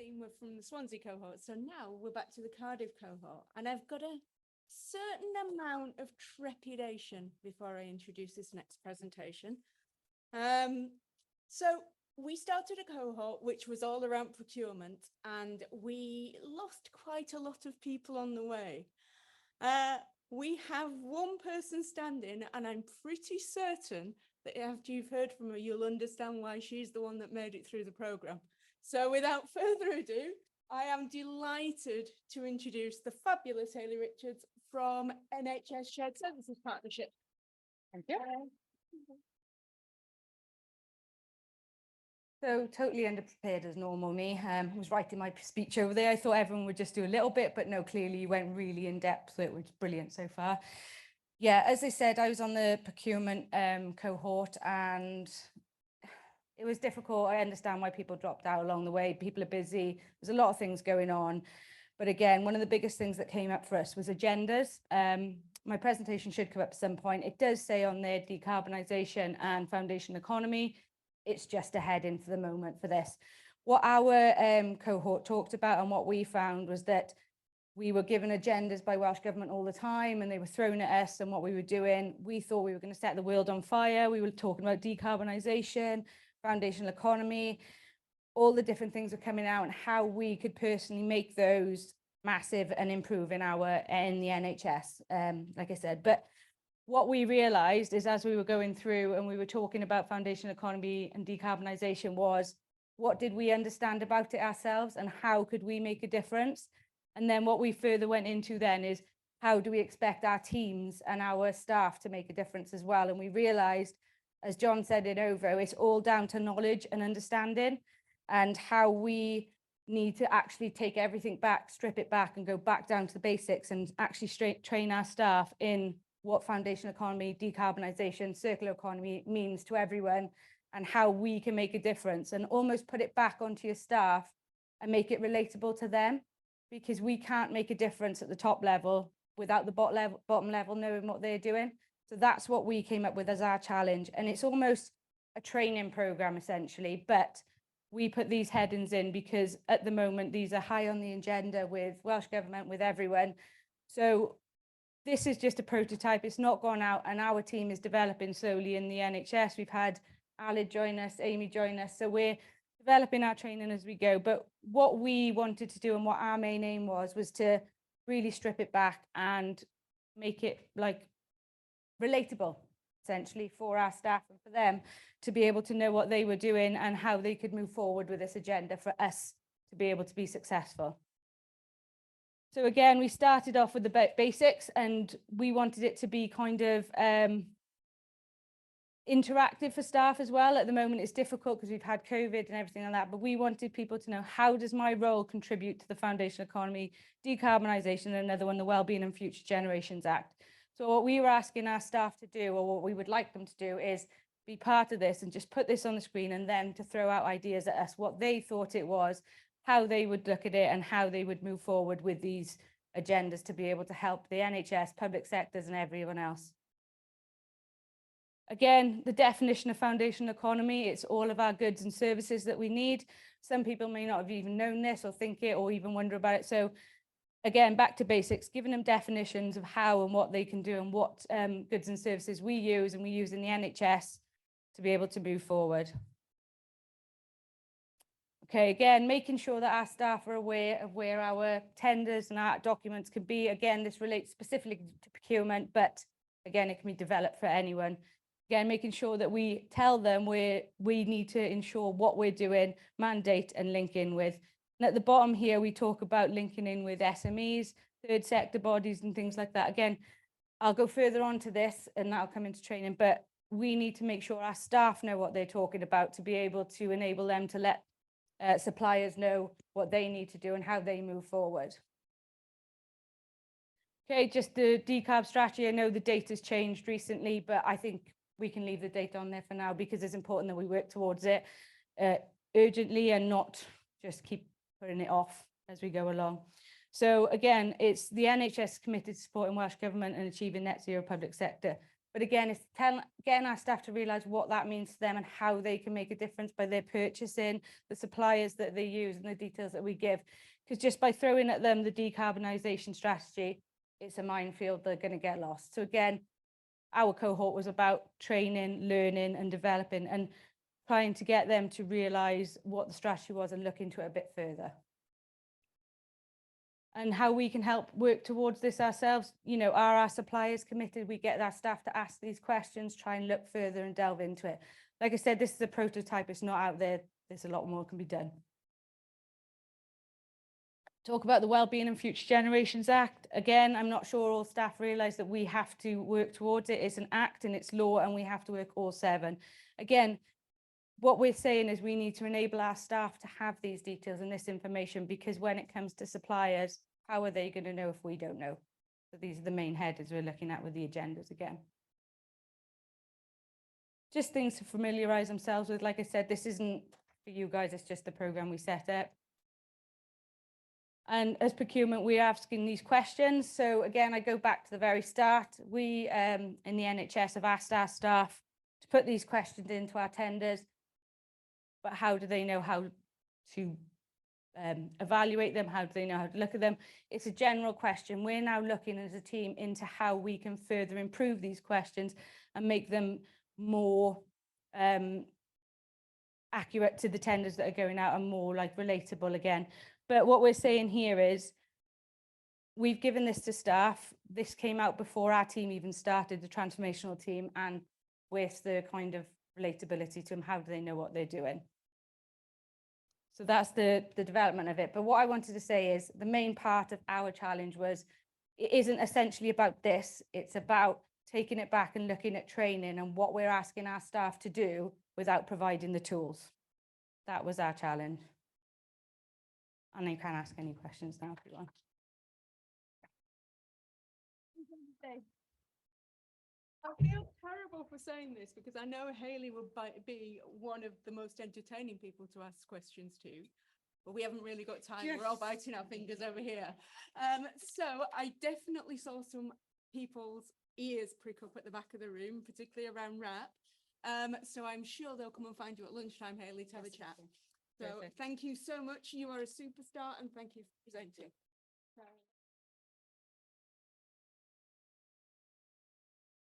seen were from the Swansea cohort. So now we're back to the Cardiff cohort, and I've got a certain amount of trepidation before I introduce this next presentation. So we started a cohort which was all around procurement, and we lost quite a lot of people on the way. We have one person standing, and I'm pretty certain that after you've heard from her, you'll understand why she's the one that made it through the programme. So without further ado, I am delighted to introduce the fabulous Hayley Richards from NHS Shared Services Partnership. Thank you. So totally underprepared as normal me. I was writing my speech over there. I thought everyone would just do a little bit, but no, clearly you went really in depth. So it was brilliant so far. Yeah, as I said, I was on the procurement cohort, and it was difficult. I understand why people dropped out along the way. People are busy. There's a lot of things going on. But again, one of the biggest things that came up for us was agendas. My presentation should come up at some point. It does say on there decarbonisation and foundation economy. It's just a heading for the moment for this. What our cohort talked about and what we found was that we were given agendas by Welsh Government all the time, and they were thrown at us and what we were doing. We thought we were going to set the world on fire. We were talking about decarbonisation, foundational economy, all the different things are coming out and how we could personally make those massive and improve in the NHS, like I said. But what we realised is as we were going through and we were talking about foundational economy and decarbonisation was, what did we understand about it ourselves and how could we make a difference? And then what we further went into then is, how do we expect our teams and our staff to make a difference as well? And we realised, as John said in OVO, it's all down to knowledge and understanding, and how we need to actually take everything back, strip it back and go back down to the basics and actually train our staff in what foundational economy, decarbonisation, circular economy means to everyone, and how we can make a difference, and almost put it back onto your staff and make it relatable to them, because we can't make a difference at the top level without the bottom level knowing what they're doing. So that's what we came up with as our challenge. And it's almost a training program essentially, but we put these headings in because at the moment, these are high on the agenda with Welsh Government, with everyone. So this is just a prototype. It's not gone out, and our team is developing slowly in the NHS. We've had Alid join us, Amy join us. So we're developing our training as we go. But what we wanted to do and what our main aim was to really strip it back and make it like relatable, essentially, for our staff and for them to be able to know what they were doing and how they could move forward with this agenda for us to be able to be successful. So again, we started off with the basics, and we wanted it to be kind of interactive for staff as well. At the moment, it's difficult because we've had COVID and everything like that, but we wanted people to know, how does my role contribute to the foundational economy, decarbonisation, and another one, the Wellbeing and Future Generations Act. So what we were asking our staff to do, or what we would like them to do, is be part of this and just put this on the screen, and then to throw out ideas at us, what they thought it was, how they would look at it, and how they would move forward with these agendas to be able to help the NHS, public sectors, and everyone else. Again, the definition of foundational economy, it's all of our goods and services that we need. Some people may not have even known this or think it or even wonder about it. So again, back to basics, giving them definitions of how and what they can do and what goods and services we use and we use in the NHS to be able to move forward. Okay, again, making sure that our staff are aware of where our tenders and our documents can be. Again, this relates specifically to procurement, but again, it can be developed for anyone. Again, making sure that we tell them where we need to ensure what we're doing, mandate and link in with. And at the bottom here, we talk about linking in with SMEs, third sector bodies and things like that. Again, I'll go further on to this and that'll come into training, but we need to make sure our staff know what they're talking about to be able to enable them to let suppliers know what they need to do and how they move forward. Okay, just the decarb strategy. I know the data's changed recently, but I think we can leave the data on there for now because it's important that we work towards it urgently and not just keep putting it off as we go along. So again, it's the NHS committed to supporting Welsh Government and achieving net zero public sector But again, it's getting our staff to realise what that means to them and how they can make a difference by their purchasing, the suppliers that they use and the details that we give. Because just by throwing at them the decarbonisation strategy, it's a minefield, they're going to get lost. So again, our cohort was about training, learning and developing and trying to get them to realise what the strategy was and look into it a bit further. And how we can help work towards this ourselves. You know, are our suppliers committed? We get our staff to ask these questions, try and look further and delve into it. Like I said, this is a prototype, it's not out there. There's a lot more can be done. Talk about the Wellbeing and Future Generations Act. Again, I'm not sure all staff realise that we have to work towards it. It's an act and it's law and we have to work all 7. Again, what we're saying is we need to enable our staff to have these details and this information, because when it comes to suppliers, how are they going to know if we don't know? So these are the main headers we're looking at with the agendas again. Just things to familiarise themselves with. Like I said, this isn't for you guys, it's just the programme we set up. And as procurement, we're asking these questions. So again, I go back to the very start. We in the NHS have asked our staff to put these questions into our tenders. But how do they know how to evaluate them? How do they know how to look at them? It's a general question. We're now looking as a team into how we can further improve these questions and make them more accurate to the tenders that are going out and more like relatable again. But what we're saying here is we've given this to staff. This came out before our team even started, the transformational team, and with the kind of relatability to them. How do they know what they're doing? So that's the development of it. But what I wanted to say is the main part of our challenge was it isn't essentially about this. It's about taking it back and looking at training and what we're asking our staff to do without providing the tools. That was our challenge. And you can ask any questions now if you want. I feel terrible for saying this because I know Hayley would be one of the most entertaining people to ask questions to, but we haven't really got time. Yes. We're all biting our fingers over here. So I definitely saw some people's ears prick up at the back of the room, particularly around RAP. So I'm sure they'll come and find you at lunchtime, Hayley, to have a chat. So thank you so much. You are a superstar and thank you for presenting.